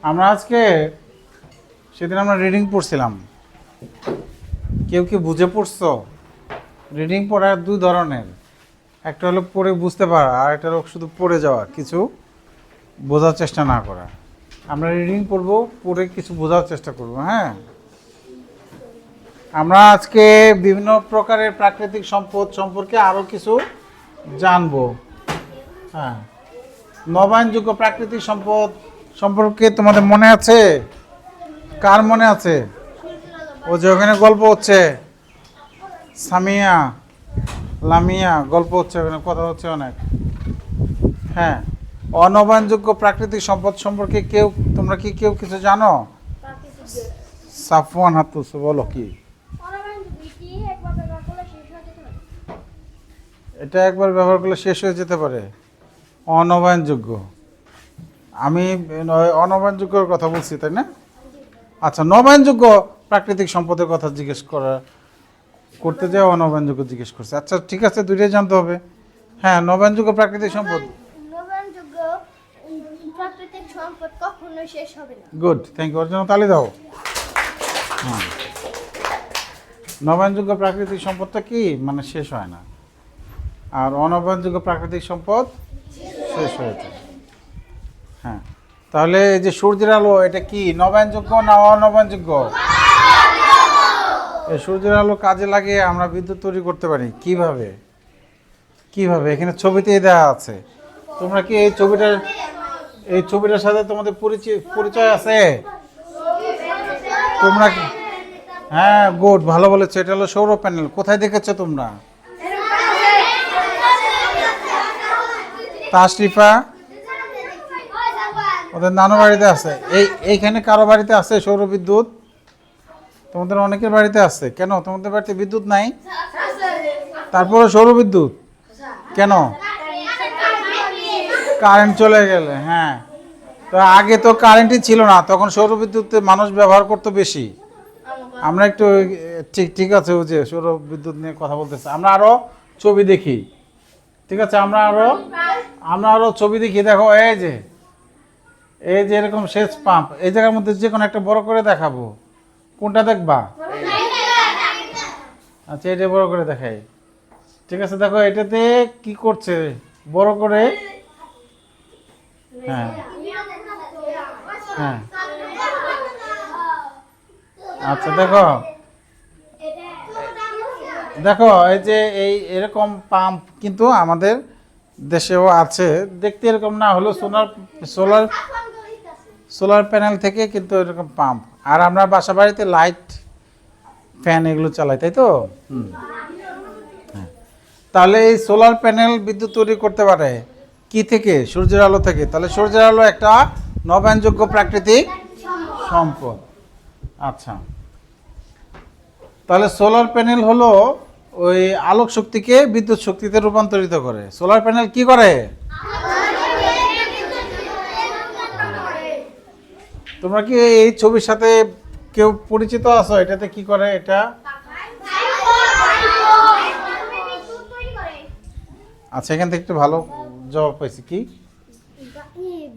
আমরা আজকে সেদিন আমরা রিডিং পড়ছিলাম। কেউ কি বুঝে পড়ছো? রিডিং পড়ার দুই ধরনের, একটা হলো পড়ে বুঝতে পারা, আর একটা হলো শুধু পড়ে যাওয়া, কিছু বোঝার চেষ্টা না করা। আমরা রিডিং পড়বো, পড়ে কিছু বোঝার চেষ্টা করব। হ্যাঁ, আমরা আজকে বিভিন্ন প্রকারের প্রাকৃতিক সম্পদ সম্পর্কে আরও কিছু জানবো। হ্যাঁ, নবায়নযোগ্য প্রাকৃতিক সম্পদ সম্পর্কে তোমাদের মনে আছে? কার মনে আছে? ও যে ওখানে গল্প হচ্ছে, সামিয়া লামিয়া গল্প হচ্ছে, ওখানে কথা হচ্ছে অনেক। হ্যাঁ, অনবায়নযোগ্য প্রাকৃতিক সম্পদ সম্পর্কে তোমরা কি কেউ কিছু জানো? সাফওয়ান হাতুস বলো কি? এটা একবার ব্যবহার করলে শেষ হয়ে যেতে পারে। অনবায়নযোগ্য, আমি অনবায়নযোগ্যর কথা বলছি, তাই না? আচ্ছা, নবায়নযোগ্য প্রাকৃতিক সম্পদের কথা করতে যাও, অনবায়নযোগ্য জিজ্ঞেস করছে। আচ্ছা ঠিক আছে, দুইটাই জানতে হবে। হ্যাঁ, নবায়নযোগ্য প্রাকৃতিক সম্পদ, নবায়নযোগ্য প্রাকৃতিক সম্পদ কখনোই শেষ হবে না। Good, thank you. ওর জন্য তালি দাও। হ্যাঁ, নবায়নযোগ্য প্রাকৃতিক সম্পদটা কি মানে শেষ হয় না, আর অনবায়নযোগ্য প্রাকৃতিক সম্পদ শেষ হয়েছে। হ্যাঁ, তাহলে এই যে সূর্যের আলো, এটা কি নবায়নযোগ্য না অনবায়নযোগ্য? এই সূর্যের আলো কাজে লাগিয়ে আমরা বিদ্যুৎ তৈরি করতে পারি। কিভাবে কিভাবে এখানে ছবিতেই দেওয়া আছে। তোমরা কি এই ছবিটার সাথে তোমাদের পরিচয় আছে? তোমরা কি? হ্যাঁ, গুড, ভালো বলেছো। এটা হলো সৌর প্যানেল। কোথায় দেখেছো তোমরা? তাশরিফা ওদের নানু বাড়িতে আছে। এইখানে কারো বাড়িতে আছে সৌর বিদ্যুৎ? তোমাদের অনেকের বাড়িতে আছে। কেন তোমাদের বাড়িতে বিদ্যুৎ নাই? তারপরে সৌর বিদ্যুৎ কেন? কারেন্ট চলে গেলে। হ্যাঁ, তো আগে তো কারেন্টই ছিল না, তখন সৌর বিদ্যুৎ মানুষ ব্যবহার করতো বেশি। আমরা একটু ঠিক আছে, ওই যে সৌর বিদ্যুৎ নিয়ে কথা বলতেছে। আমরা আরো ছবি দেখি, ঠিক আছে? আমরা আরো ছবি দেখি। দেখো, এই যে এরকম সেচ পাম্প, এই জায়গার মধ্যে যে কোনো একটা বড় করে দেখাবো। কোনটা দেখবা? আচ্ছা, এটা বড় করে দেখাই। ঠিক আছে, দেখো এটাতে কি করছে বড় করে। হ্যাঁ হ্যাঁ, আচ্ছা দেখো দেখো, এই যে এরকম পাম্প কিন্তু আমাদের দেশেও আছে। দেখতে এরকম না হলেও সোলার প্যানেল থেকে কিন্তু এরকম পাম্প। আর আমরা বাসা বাড়িতে লাইট, ফ্যান এগুলো চালাই, তাই তো? হ্যাঁ, তাহলে এই সোলার প্যানেল বিদ্যুৎ তৈরি করতে পারে কি থেকে? সূর্যের আলো থেকে। তাহলে সূর্যের আলো একটা নবায়নযোগ্য প্রাকৃতিক সম্পদ। আচ্ছা, তাহলে সোলার প্যানেল হলো ওই আলোক শক্তিকে বিদ্যুৎ শক্তিতে রূপান্তরিত করে। সোলার প্যানেল কি করে? তোমরা কি এই ছবির সাথে কেউ পরিচিত আছো? এটাতে কি করে এটা? আচ্ছা, এখান থেকে একটু ভালো জবাব পাইছি। কি?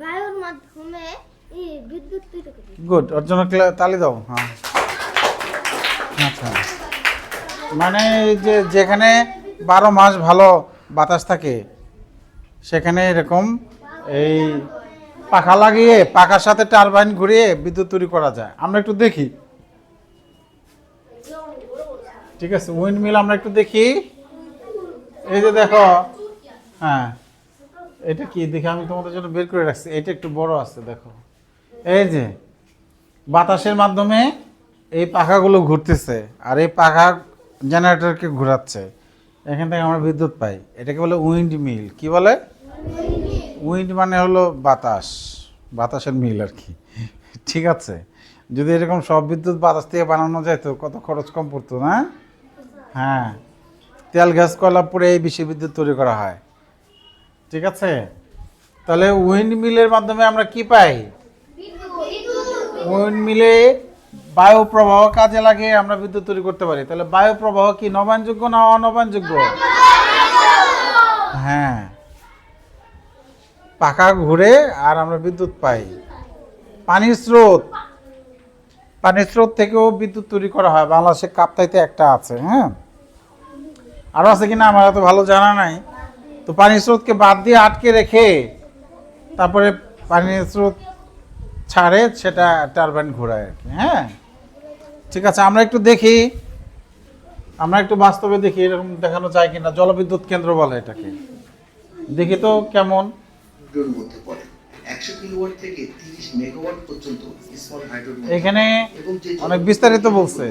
বায়ুর মাধ্যমে বিদ্যুৎ তৈরি করে। গুড, ওর জন্য তালি দাও। হ্যাঁ, আচ্ছা, মানে যেখানে 12 মাস ভালো বাতাস থাকে, সেখানে এরকম এই পাখা লাগিয়ে, পাখার সাথে টারবাইন ঘুরিয়ে বিদ্যুৎ তৈরি করা যায়। আমরা একটু দেখি, ঠিক আছে? উইন্ড মিল আমরা একটু দেখি। এই যে দেখো, হ্যাঁ, এটা কি দেখি, আমি তোমাদের জন্য বের করে রাখছি। এটা একটু বড় আছে, দেখো। এই যে বাতাসের মাধ্যমে এই পাখাগুলো ঘুরতেছে, আর এই পাখা জেনারেটরকে ঘোরাচ্ছে। এখান থেকে আমরা বিদ্যুৎ পাই। এটাকে বলে উইন্ড মিল। কি বলে? উইন্ড মানে হলো বাতাসের মিল আর কি। ঠিক আছে, যদি এরকম সব বিদ্যুৎ বাতাস থেকে বানানো যায় তো কত খরচ কম পড়তো না? হ্যাঁ, তেল গ্যাস কয়লা পরে এই বেশি বিদ্যুৎ তৈরি করা হয়। ঠিক আছে, তাহলে উইন্ড মিলের মাধ্যমে আমরা কি পাই? উইন্ড মিলে বায়ু প্রবাহ কাজে লাগিয়ে আমরা বিদ্যুৎ তৈরি করতে পারি। তাহলে বায়ু প্রবাহ কি নবায়নযোগ্য না অনবায়নযোগ্য? হ্যাঁ, পাখা ঘুরে আর আমরা বিদ্যুৎ পাই। পানির স্রোত থেকেও বিদ্যুৎ তৈরি করা হয়। বাংলাদেশে কাপ্তাইতে একটা আছে, হ্যাঁ, আরও আছে কিনা আমার তো ভালো জানা নাই। তো পানির স্রোতকে বাদ দিয়ে আটকে রেখে তারপরে পানির স্রোত ছাড়ে, সেটা টারবাইন ঘোরায় আর কি। হ্যাঁ, ঠিক আছে, আমরা একটু দেখি, আমরা একটু বাস্তবে দেখি এরকম দেখানো যায় কিনা। জলবিদ্যুৎ কেন্দ্র বলে এটাকে, দেখি তো কেমন। মধ্যে পড়ে 100 কিলোওয়াট থেকে 30 মেগাওয়াট পর্যন্ত স্মল হাইড্রো এখানে এবং যে অনেক বিস্তারিত বলছে।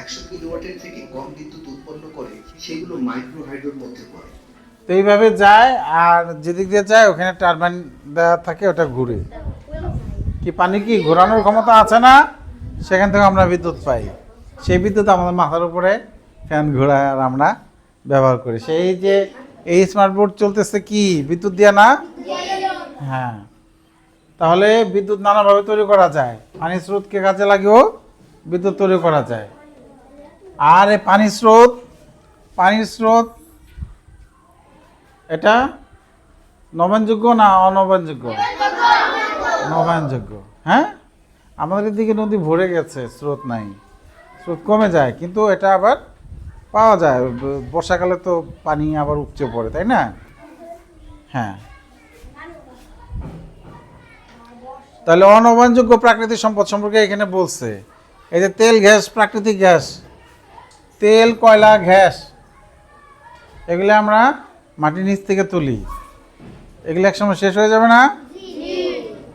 100 কিলোওয়াটের থেকে কম বিদ্যুৎ উৎপন্ন করে সেগুলো মাইক্রো হাইড্রোর মধ্যে পড়ে। তো এইভাবে যায়, আর যেদিক দিয়ে যায় ওখানে টারবাইন দেওয়া থাকে, ওটা ঘুরে। কি পানি কি ঘোরানোর ক্ষমতা আছে না, সেখান থেকে আমরা বিদ্যুৎ পাই। সেই বিদ্যুৎ আমাদের মাথার উপরে ফ্যান ঘোরায় আর আমরা ব্যবহার করি। সেই যে এই স্মার্ট বোর্ড চলতেছে কি বিদ্যুৎ দিয়ে না? হ্যাঁ, তাহলে বিদ্যুৎ নানাভাবে তৈরি করা যায়। পানির স্রোতকে কাজে লাগিয়েও বিদ্যুৎ তৈরি করা যায়। আর এই পানির স্রোত এটা নবায়নযোগ্য না অনবায়নযোগ্য? নবায়নযোগ্য। হ্যাঁ, আমাদের এদিকে নদী ভরে গেছে, স্রোত নাই, স্রোত কমে যায়, কিন্তু এটা আবার পাওয়া যায়। বর্ষাকালে তো পানি আবার উপচে পড়ে, তাই না? হ্যাঁ, তাহলে অনবায়নযোগ্য প্রাকৃতিক সম্পদ সম্পর্কে এখানে বলছে। এই যে তেল, গ্যাস, প্রাকৃতিক গ্যাস, তেল, কয়লা, গ্যাস, এগুলো আমরা মাটির নিচ থেকে তুলি। এগুলো একসময় শেষ হয়ে যাবে না?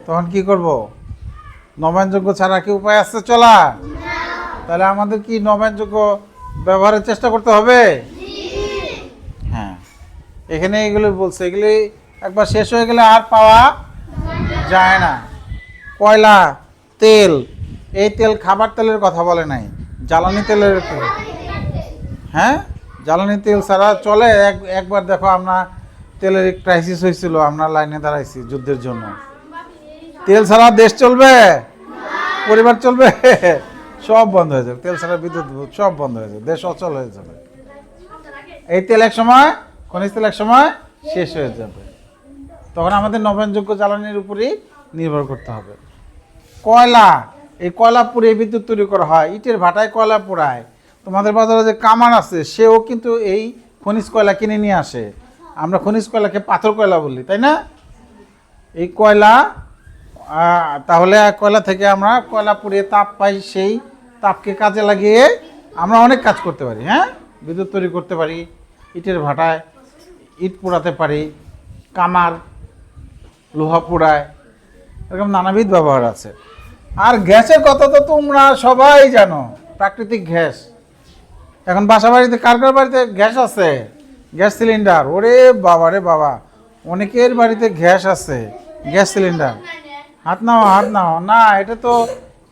তখন কি করব? নবায়নযোগ্য ছাড়া কি উপায় আছে চলা? তাহলে আমাদের কি নবায়নযোগ্য ব্যবহারের চেষ্টা করতে হবে? হ্যাঁ, এখানে এগুলো বলছে, এগুলি একবার শেষ হয়ে গেলে আর পাওয়া যায় না। কয়লা, তেল, এই তেল খাবার তেলের কথা বলে নাই, জ্বালানি তেলের। হ্যাঁ, জ্বালানি তেল ছাড়া চলে? একবার দেখো, আমরা তেলের ক্রাইসিস হয়েছিল, আমরা লাইনে দাঁড়াইছি যুদ্ধের জন্য। তেল ছাড়া দেশ চলবে? পরিবার চলবে? সব বন্ধ হয়ে যাবে। তেল ছাড়া বিদ্যুৎ সব বন্ধ হয়ে যাবে, দেশ অচল হয়ে যাবে। এই তেল এক সময়, খনিজ তেল এক সময় শেষ হয়ে যাবে, তখন আমাদের নবায়নযোগ্য জ্বালানির উপরেই নির্ভর করতে হবে। কয়লা, এই কয়লা পুড়িয়ে বিদ্যুৎ তৈরি করা হয়। ইটের ভাটায় কয়লা পোড়ায়। তোমাদের বাজারে যে কামান আছে, সেও কিন্তু এই খনিজ কয়লা কিনে নিয়ে আসে। আমরা খনিজ কয়লাকে পাথর কয়লা বলি, তাই না? এই কয়লা, তাহলে কয়লা থেকে আমরা কয়লা পুড়িয়ে তাপ পাই, সেই তাপকে কাজে লাগিয়ে আমরা অনেক কাজ করতে পারি। হ্যাঁ, বিদ্যুৎ তৈরি করতে পারি, ইটের ভাটায় ইট পোড়াতে পারি, কামার লোহা পোড়ায়, এরকম নানাবিধ ব্যবহার আছে। আর গ্যাসের কথা তো তোমরা সবাই জানো, প্রাকৃতিক গ্যাস। এখন বাসা বাড়িতে কার কার বাড়িতে গ্যাস আছে? গ্যাস সিলিন্ডার, ওরে বাবা রে বাবা, অনেকের বাড়িতে গ্যাস আছে, গ্যাস সিলিন্ডার। হাত নাও না, এটা তো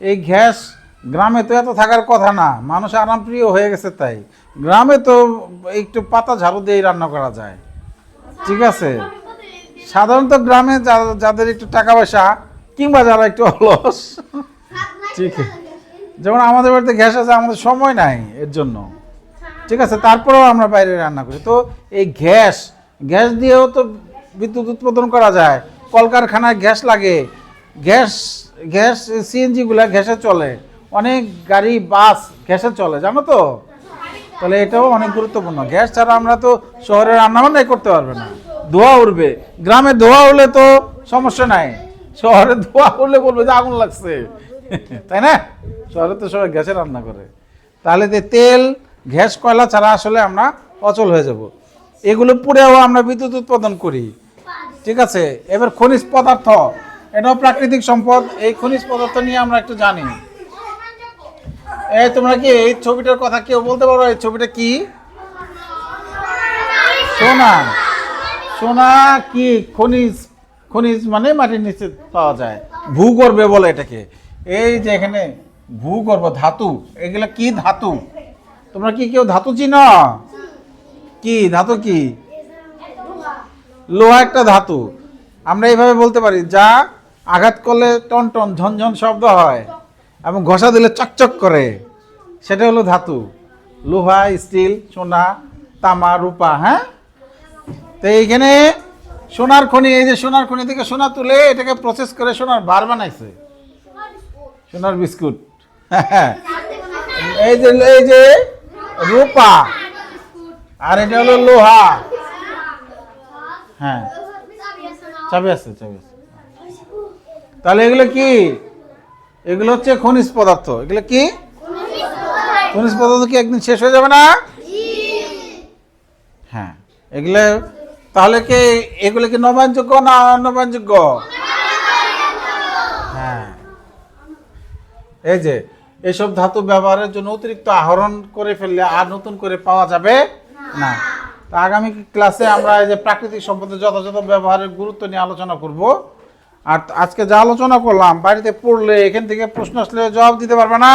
এই গ্যাস গ্রামে তো এত থাকার কথা না, মানুষ আরামপ্রিয় হয়ে গেছে, তাই গ্রামে তো একটু পাতা ঝাড়ু দিয়ে রান্না করা যায়। ঠিক আছে, সাধারণত গ্রামে যাদের একটু টাকা পয়সা কিংবা যারা একটু অলস, ঠিক আছে, যেমন আমাদের বাড়িতে গ্যাস আছে, আমাদের সময় নাই এর জন্য। ঠিক আছে, তারপরেও আমরা বাইরে রান্না করি। তো এই গ্যাস দিয়েও তো বিদ্যুৎ উৎপাদন করা যায়। কলকারখানায় গ্যাস লাগে, গ্যাস সিএনজিগুলো গ্যাসে চলে, অনেক গাড়ি বাস গ্যাসে চলে, জানো তো? তাহলে এটাও অনেক গুরুত্বপূর্ণ। গ্যাস ছাড়া আমরা তো শহরে রান্নাবান্নাই করতে পারবে না, ধোঁয়া উঠবে। গ্রামে ধোঁয়া উঠলে তো সমস্যা নাই, শহরে ধোঁয়া উঠলে বলবে যে আগুন লাগছে, তাই না? শহরে তো সবাই গ্যাসে রান্না করে। তাহলে তেল, গ্যাস, কয়লা ছাড়া আসলে আমরা অচল হয়ে যাব। এগুলো পুড়েও আমরা বিদ্যুৎ উৎপাদন করি। ঠিক আছে, এবার খনিজ পদার্থ, এটাও প্রাকৃতিক সম্পদ। এই খনিজ পদার্থ নিয়ে আমরা একটু জানি। এই তোমরা কি এই ছবিটার কথা কেউ বলতে পারো? এই ছবিটা কি? সোনা কি? খনিজ মানে মাটির নিচে পাওয়া যায়, ভূগর্ভে বলে এটাকে। এই যে এখানে ভূগর্ভ, ধাতু, এগুলা কি ধাতু? তোমরা কি কেউ ধাতু চিনো? কি ধাতু? কি? লোহা একটা ধাতু। আমরা এইভাবে বলতে পারি, যা আঘাত করলে টন টন ঝনঝন শব্দ হয় এবং ঘষা দিলে চকচক করে, সেটা হলো ধাতু। লোহা, স্টিল, সোনা, তামা, রূপা। হ্যাঁ, তো এইখানে সোনার খনি, এই যে সোনার খনি থেকে সোনা তুলে এটাকে প্রসেস করে সোনার বার বানাইছে। সোনার বিস্কুট। এই যে রূপা, আর এটা হলো লোহা। হ্যাঁ, চাবি আছে। তাহলে এগুলো কি? এগুলো হচ্ছে খনিজ পদার্থ। এগুলো কি খনিজ পদার্থ? কি একদিন শেষ হয়ে যাবে না? হ্যাঁ, এগুলো তাহলে কি এগুলো কি নবায়নযোগ্য না অনবায়নযোগ্য? হ্যাঁ, এই যে এইসব ধাতু ব্যবহারের জন্য অতিরিক্ত আহরণ করে ফেললে আর নতুন করে পাওয়া যাবে না। তা আগামী ক্লাসে আমরা এই যে প্রাকৃতিক সম্পদের যথাযথ ব্যবহারের গুরুত্ব নিয়ে আলোচনা করব। আর আজকে যা আলোচনা করলাম বাড়িতে পড়লে এখান থেকে প্রশ্ন আসলে জবাব দিতে পারবে না?